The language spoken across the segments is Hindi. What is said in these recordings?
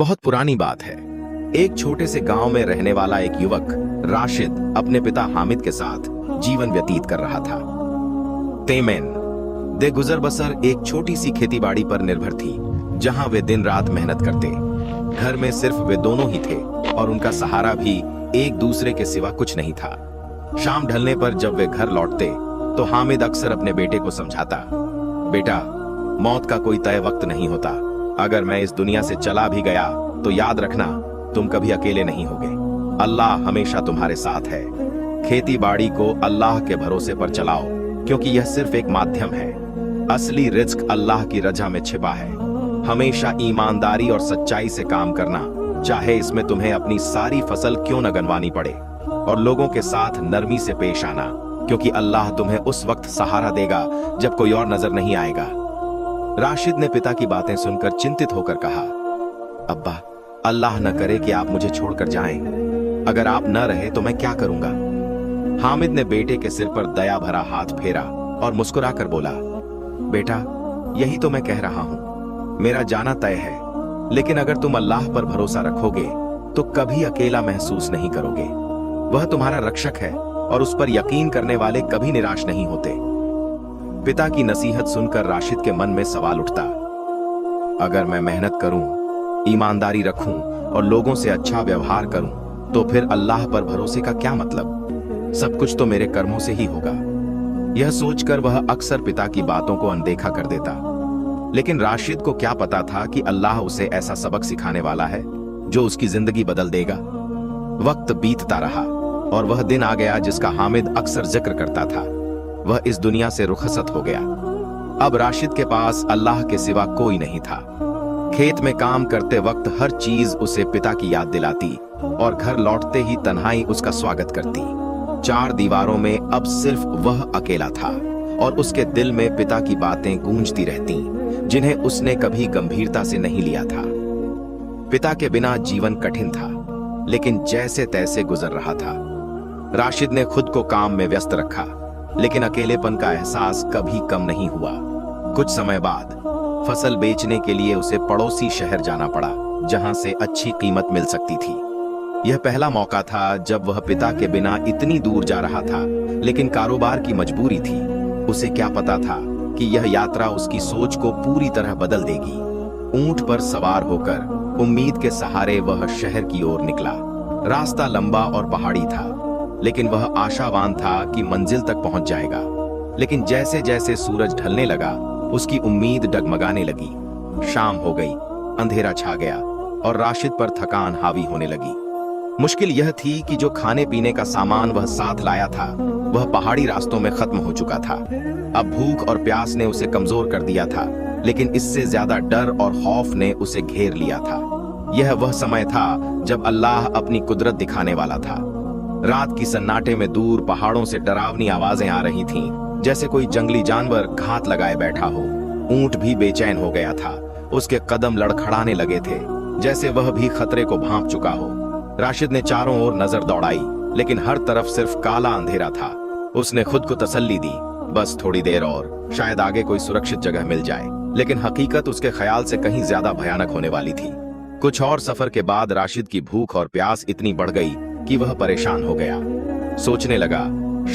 बहुत पुरानी बात है। एक छोटे से गांव में रहने वाला एक युवक राशिद अपने पिता हामिद के साथ जीवन व्यतीत कर रहा था। तेमेन दे गुजर बसर एक छोटी सी खेतीबाड़ी पर निर्भर थी, जहां वे दिन रात मेहनत करते। घर में सिर्फ वे दोनों ही थे और उनका सहारा भी एक दूसरे के सिवा कुछ नहीं था। शाम ढलने पर जब वे घर लौटते तो हामिद अक्सर अपने बेटे को समझाता, बेटा, मौत का कोई तय वक्त नहीं होता। अगर मैं इस दुनिया से चला भी गया तो याद रखना, तुम कभी अकेले नहीं होगे। अल्लाह हमेशा तुम्हारे साथ है। खेती बाड़ी को अल्लाह के भरोसे पर चलाओ, क्योंकि यह सिर्फ एक माध्यम है। असली रिज्क अल्लाह की रजा में छिपा है। हमेशा ईमानदारी और सच्चाई से काम करना, चाहे इसमें तुम्हें अपनी सारी फसल क्यों न गंवानी पड़े। और लोगों के साथ नरमी से पेश आना, क्योंकि अल्लाह तुम्हें उस वक्त सहारा देगा जब कोई और नजर नहीं आएगा। राशिद ने पिता की बातें सुनकर चिंतित होकर कहा, अब्बा, अल्लाह न करे कि आप मुझे छोड़कर जाएं। अगर आप न रहे तो मैं क्या करूंगा। हामिद ने बेटे के सिर पर दया भरा हाथ फेरा और मुस्कुराकर बोला, बेटा, यही तो मैं कह रहा हूं। मेरा जाना तय है, लेकिन अगर तुम अल्लाह पर भरोसा रखोगे तो कभी अकेला महसूस नहीं करोगे। वह तुम्हारा रक्षक है और उस पर यकीन करने वाले कभी निराश नहीं होते। पिता की नसीहत सुनकर राशिद के मन में सवाल उठता, अगर मैं मेहनत करूं, ईमानदारी रखूं और लोगों से अच्छा व्यवहार करूं, तो फिर अल्लाह पर भरोसे का क्या मतलब। सब कुछ तो मेरे कर्मों से ही होगा। यह सोचकर वह अक्सर पिता की बातों को अनदेखा कर देता। लेकिन राशिद को क्या पता था कि अल्लाह उसे ऐसा सबक सिखाने वाला है जो उसकी जिंदगी बदल देगा। वक्त बीतता रहा और वह दिन आ गया जिसका हामिद अक्सर जिक्र करता था। वह इस दुनिया से रुखसत हो गया। अब राशिद के पास अल्लाह के सिवा कोई नहीं था। खेत में काम करते वक्त हर चीज उसे पिता की याद दिलाती और घर लौटते ही तन्हाई उसका स्वागत करती। चार दीवारों में अब सिर्फ वह अकेला था और उसके दिल में पिता की बातें गूंजती रहती, जिन्हें उसने कभी गंभीरता से नहीं लिया था। पिता के बिना जीवन कठिन था, लेकिन जैसे तैसे गुजर रहा था। राशिद ने खुद को काम में व्यस्त रखा, लेकिन अकेलेपन का एहसास कभी कम नहीं हुआ। कुछ समय बाद फसल बेचने के लिए उसे पड़ोसी शहर जाना पड़ा, जहां से अच्छी कीमत मिल सकती थी। यह पहला मौका था जब वह पिता के बिना इतनी दूर जा रहा था, लेकिन कारोबार की मजबूरी थी। उसे क्या पता था कि यह यात्रा उसकी सोच को पूरी तरह बदल देगी। ऊंट पर सवार होकर उम्मीद के सहारे वह शहर की ओर निकला। रास्ता लंबा और पहाड़ी था, लेकिन वह आशावान था कि मंजिल तक पहुंच जाएगा। लेकिन जैसे जैसे सूरज ढलने लगा, उसकी उम्मीद डगमगाने लगी। शाम हो गई, अंधेरा छा गया और राशिद पर थकान हावी होने लगी। मुश्किल यह थी कि जो खाने पीने का सामान वह साथ लाया था, वह पहाड़ी रास्तों में खत्म हो चुका था। अब भूख और प्यास ने उसे कमजोर कर दिया था, लेकिन इससे ज्यादा डर और खौफ ने उसे घेर लिया था। यह वह समय था जब अल्लाह अपनी कुदरत दिखाने वाला था। रात की सन्नाटे में दूर पहाड़ों से डरावनी आवाजें आ रही थीं, जैसे कोई जंगली जानवर घात लगाए बैठा हो। ऊंट भी बेचैन हो गया था। उसके कदम लड़खड़ाने लगे थे, जैसे वह भी खतरे को भांप चुका हो। राशिद ने चारों ओर नजर दौड़ाई, लेकिन हर तरफ सिर्फ काला अंधेरा था। उसने खुद को तसल्ली दी, बस थोड़ी देर और, शायद आगे कोई सुरक्षित जगह मिल जाए। लेकिन हकीकत उसके ख्याल से कहीं ज्यादा भयानक होने वाली थी। कुछ और सफर के बाद राशिद की भूख और प्यास इतनी बढ़ गई कि वह परेशान हो गया। सोचने लगा,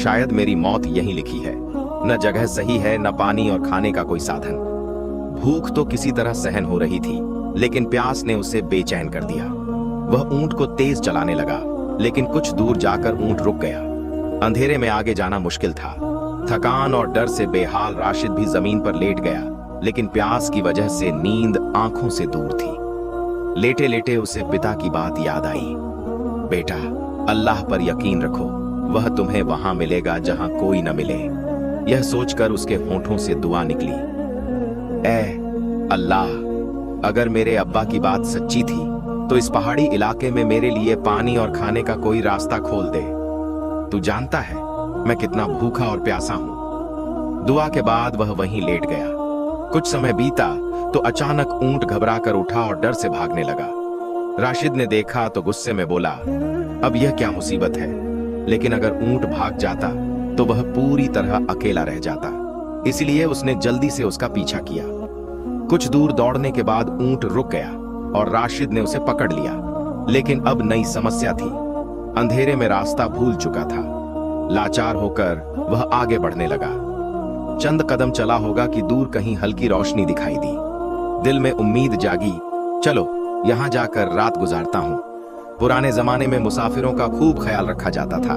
शायद मेरी मौत यहीं लिखी है। न जगह सही है, न पानी और खाने का कोई साधन। भूख तो किसी तरह सहन हो रही थी, लेकिन प्यास ने उसे बेचैन कर दिया। वह ऊंट को तेज चलाने लगा, लेकिन कुछ दूर जाकर ऊंट रुक गया। अंधेरे में आगे जाना मुश्किल था। थकान और डर से बेहाल राशिद भी जमीन पर लेट गया, लेकिन प्यास की वजह से नींद आंखों से दूर थी। लेटे लेटे उसे पिता की बात याद आई, बेटा, अल्लाह पर यकीन रखो, वह तुम्हें वहां मिलेगा जहां कोई न मिले। यह सोचकर उसके होठों से दुआ निकली, ऐ अल्लाह, अगर मेरे अब्बा की बात सच्ची थी तो इस पहाड़ी इलाके में मेरे लिए पानी और खाने का कोई रास्ता खोल दे। तू जानता है मैं कितना भूखा और प्यासा हूं। दुआ के बाद वह वहीं लेट गया। कुछ समय बीता तो अचानक ऊंट घबराकर उठा और डर से भागने लगा। राशिद ने देखा तो गुस्से में बोला, अब यह क्या मुसीबत है। लेकिन अगर ऊंट भाग जाता तो वह पूरी तरह अकेला रह जाता, इसलिए उसने जल्दी से उसका पीछा किया। कुछ दूर दौड़ने के बाद ऊंट रुक गया और राशिद ने उसे पकड़ लिया। लेकिन अब नई समस्या थी। अंधेरे में रास्ता भूल चुका था। लाचार होकर वह आगे बढ़ने लगा। चंद कदम चला होगा कि दूर कहीं हल्की रोशनी दिखाई दी। दिल में उम्मीद जागी, चलो यहां जाकर रात गुजारता हूं। पुराने जमाने में मुसाफिरों का खूब ख्याल रखा जाता था।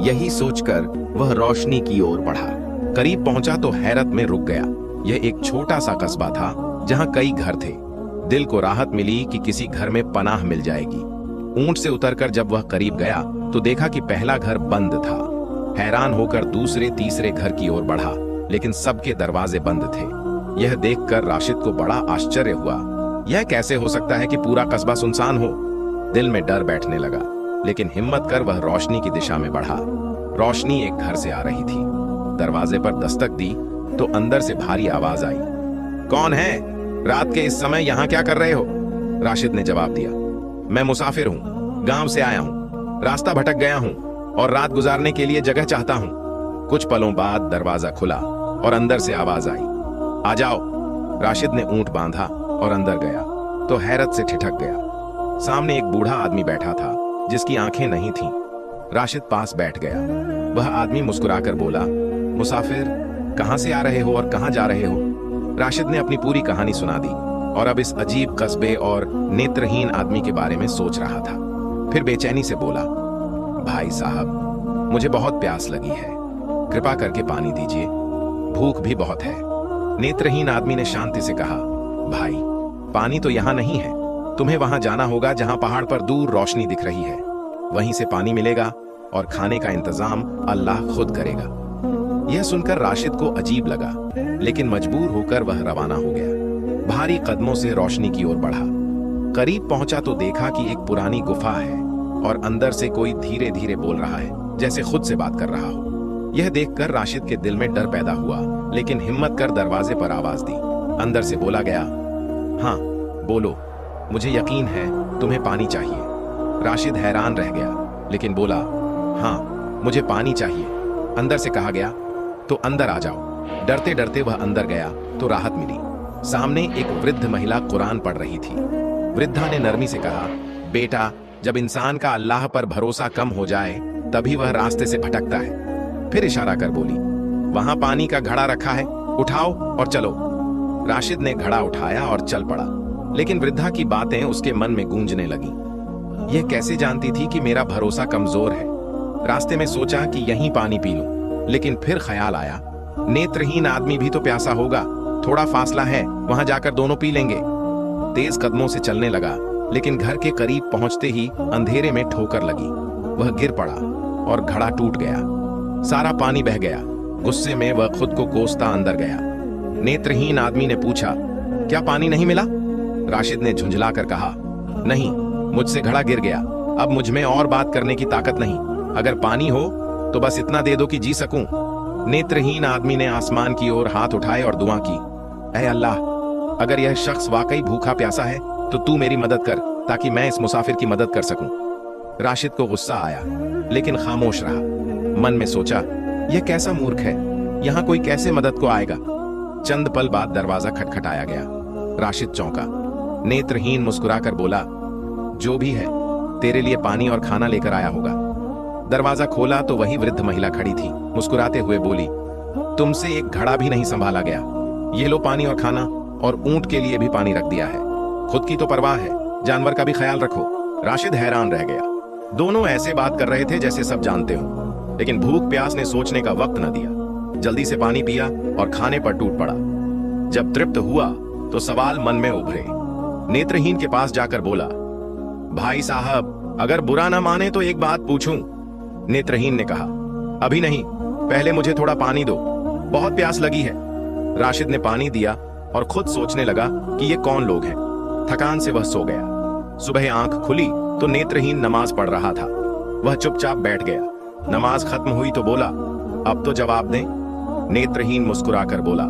यही सोचकर वह रोशनी की ओर बढ़ा। करीब पहुंचा तो हैरत में रुक गया। यह एक छोटा सा कस्बा था जहां कई घर थे। दिल को राहत मिली कि किसी घर में पनाह मिल जाएगी। ऊंट से उतरकर जब वह करीब गया तो देखा कि पहला घर बंद था। हैरान होकर दूसरे तीसरे घर की ओर बढ़ा, लेकिन सबके दरवाजे बंद थे। यह देखकर राशिद को बड़ा आश्चर्य हुआ। यह कैसे हो सकता है कि पूरा कस्बा सुनसान हो? दिल में डर बैठने लगा, लेकिन हिम्मत कर वह रोशनी की दिशा में बढ़ा। रोशनी एक घर से आ रही थी। दरवाजे पर दस्तक दी तो अंदर से भारी आवाज आई। कौन है? रात के इस समय यहाँ क्या कर रहे हो? राशिद ने जवाब दिया, मैं मुसाफिर हूँ, गांव से आया हूँ, रास्ता भटक गया हूँ और रात गुजारने के लिए जगह चाहता हूँ। कुछ पलों बाद दरवाजा खुला और अंदर से आवाज आई, आ जाओ। राशिद ने ऊंट बांधा और अंदर गया तो हैरत से ठिठक गया। सामने एक बूढ़ा आदमी बैठा था जिसकी आंखें नहीं थीं। राशिद पास बैठ गया। वह आदमी मुस्कुराकर बोला, मुसाफिर, कहां से आ रहे हो और कहां जा रहे हो? राशिद ने अपनी पूरी कहानी सुना दी और अब इस अजीब कस्बे और नेत्रहीन आदमी के बारे में सोच रहा था। फिर बेचैनी से बोला, भाई साहब, मुझे बहुत प्यास लगी है, कृपा करके पानी दीजिए, भूख भी बहुत है। नेत्रहीन आदमी ने शांति से कहा, भाई, पानी तो यहाँ नहीं है, तुम्हें वहां जाना होगा जहां पहाड़ पर दूर रोशनी दिख रही है। वहीं से पानी मिलेगा और खाने का इंतजाम अल्लाह खुद करेगा। यह सुनकर राशिद को अजीब लगा, लेकिन मजबूर होकर वह रवाना हो गया। भारी कदमों से रोशनी की ओर बढ़ा। करीब पहुंचा तो देखा कि एक पुरानी गुफा है और अंदर से कोई धीरे धीरे बोल रहा है, जैसे खुद से बात कर रहा हो। यह देखकर राशिद के दिल में डर पैदा हुआ, लेकिन हिम्मत कर दरवाजे पर आवाज दी। अंदर से बोला गया, हाँ बोलो, मुझे यकीन है तुम्हें पानी चाहिए। राशिद हैरान रह गया, लेकिन बोला, हाँ मुझे पानी चाहिए। अंदर से कहा गया, तो अंदर आ जाओ। डरते डरते वह अंदर गया तो राहत मिली। सामने एक वृद्ध महिला कुरान पढ़ रही थी। वृद्धा ने नरमी से कहा, बेटा, जब इंसान का अल्लाह पर भरोसा कम हो जाए तभी वह रास्ते से भटकता है। फिर इशारा कर बोली, वहां पानी का घड़ा रखा है, उठाओ और चलो। राशिद ने घड़ा उठाया और चल पड़ा, लेकिन वृद्धा की बातें उसके मन में गूंजने लगी। यह कैसे जानती थी कि मेरा भरोसा कमजोर है? रास्ते में सोचा कि यहीं पानी पी लूं, लेकिन फिर ख्याल आया, नेत्रहीन आदमी भी तो प्यासा होगा, थोड़ा फासला है, वहां जाकर दोनों पी लेंगे। तेज कदमों से चलने लगा, लेकिन घर के करीब पहुंचते ही अंधेरे में ठोकर लगी। वह गिर पड़ा और घड़ा टूट गया। सारा पानी बह गया। गुस्से में वह खुद को कोसता अंदर गया। नेत्रहीन आदमी ने पूछा, क्या पानी नहीं मिला? राशिद ने झुंझलाकर कहा, नहीं, मुझसे घड़ा गिर गया, अब मुझ में और बात करने की ताकत नहीं। अगर पानी हो तो बस इतना दे दो कि जी सकूं। नेत्रहीन आदमी ने आसमान की ओर हाथ उठाए और दुआ की, ऐ अल्लाह, अगर यह शख्स वाकई भूखा प्यासा है तो तू मेरी मदद कर, ताकि मैं इस मुसाफिर की मदद कर सकूं। राशिद को गुस्सा आया, लेकिन खामोश रहा। मन में सोचा, यह कैसा मूर्ख है, यहाँ कोई कैसे मदद को आएगा। चंद पल बाद दरवाजा खटखटाया गया। राशिद चौंका। नेत्रहीन मुस्कुराकर बोला, जो भी है, तेरे लिए पानी और खाना लेकर आया होगा। दरवाजा खोला तो वही वृद्ध महिला खड़ी थी। मुस्कुराते हुए बोली, तुमसे एक घड़ा भी नहीं संभाला गया, ये लो पानी और खाना, और ऊंट के लिए भी पानी रख दिया है। खुद की तो परवाह है, जानवर का भी ख्याल रखो। राशिद हैरान रह गया। दोनों ऐसे बात कर रहे थे जैसे सब जानते हो, लेकिन भूख प्यास ने सोचने का वक्त न दिया। जल्दी से पानी पिया और खाने पर टूट पड़ा। जब तृप्त हुआ तो सवाल मन में उभरे। नेत्रहीन के पास जाकर बोला, भाई साहब, अगर बुरा ना माने तो एक बात पूछूं? नेत्रहीन ने कहा, अभी नहीं, पहले मुझे थोड़ा पानी दो, बहुत प्यास लगी है। राशिद ने पानी दिया और खुद सोचने लगा कि ये कौन लोग हैं। थकान से वह सो गया। सुबह आंख खुली तो नेत्रहीन नमाज पढ़ रहा था। वह चुपचाप बैठ गया। नमाज खत्म हुई तो बोला, अब तो जवाब दें। नेत्रहीन मुस्कुराकर बोला,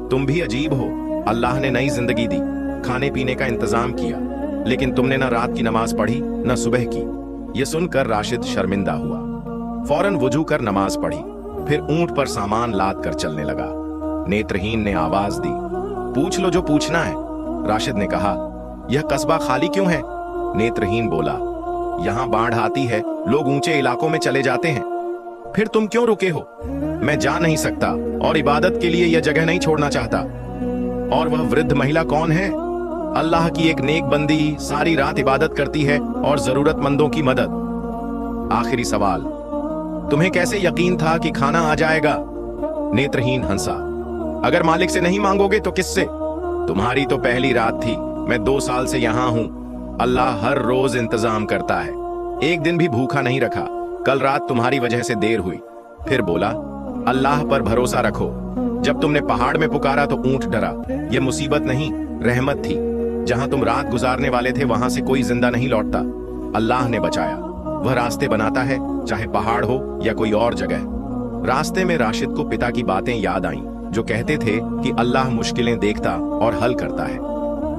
तुम भी अजीब हो, अल्लाह ने नई जिंदगी दी, खाने पीने का इंतजाम किया, लेकिन तुमने न रात की नमाज पढ़ी न सुबह की। यह सुनकर राशिद शर्मिंदा हुआ। फौरन वुजू कर नमाज पढ़ी, फिर ऊंट पर सामान लाद कर चलने लगा। नेत्रहीन ने आवाज दी, पूछ लो जो पूछना है। राशिद ने कहा, यह कस्बा खाली क्यों है? नेत्रहीन बोला, यहाँ बाढ़ आती है, लोग ऊंचे इलाकों में चले जाते हैं। फिर तुम क्यों रुके हो? मैं जा नहीं सकता और इबादत के लिए यह जगह नहीं छोड़ना चाहता। और वह वृद्ध महिला कौन है? अल्लाह की एक नेक बंदी, सारी रात इबादत करती है और जरूरतमंदों की मदद। आखिरी सवाल, तुम्हें कैसे यकीन था कि खाना आ जाएगा? नेत्रहीन हंसा, अगर मालिक से नहीं मांगोगे तो किससे? तुम्हारी तो पहली रात थी, मैं 2 साल से यहां हूं। अल्लाह हर रोज इंतजाम करता है, एक दिन भी भूखा नहीं रखा। कल रात तुम्हारी वजह से देर हुई। फिर बोला, अल्लाह पर भरोसा रखो। जब तुमने पहाड़ में पुकारा तो ऊंट डरा। यह मुसीबत नहीं, रहमत थी। जहां तुम रात गुजारने वाले थे वहां से कोई जिंदा नहीं लौटता, अल्लाह ने बचाया। वह रास्ते बनाता है, चाहे पहाड़ हो या कोई और जगह। रास्ते में राशिद को पिता की बातें याद आईं, जो कहते थे कि अल्लाह मुश्किलें देखता और हल करता है।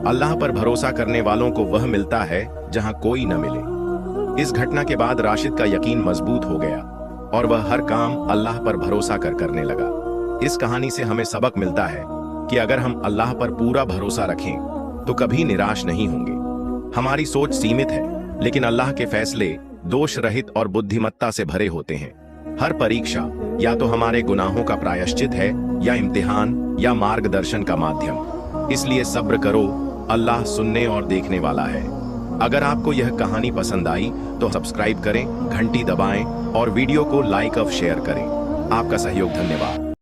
अल्लाह पर भरोसा करने वालों को वह मिलता है जहां कोई न मिले। इस घटना के बाद राशिद का यकीन मजबूत हो गया और वह हर काम अल्लाह पर भरोसा कर करने लगा। इस कहानी से हमें सबक मिलता है कि अगर हम अल्लाह पर पूरा भरोसा रखें तो कभी निराश नहीं होंगे। हमारी सोच सीमित है, लेकिन अल्लाह के फैसले दोष रहित और बुद्धिमत्ता से भरे होते हैं। हर परीक्षा या तो हमारे गुनाहों का प्रायश्चित है या इम्तिहान या मार्गदर्शन का माध्यम। इसलिए सब्र करो, अल्लाह सुनने और देखने वाला है। अगर आपको यह कहानी पसंद आई तो सब्सक्राइब करें, घंटी दबाएं और वीडियो को लाइक और शेयर करें। आपका सहयोग धन्यवाद।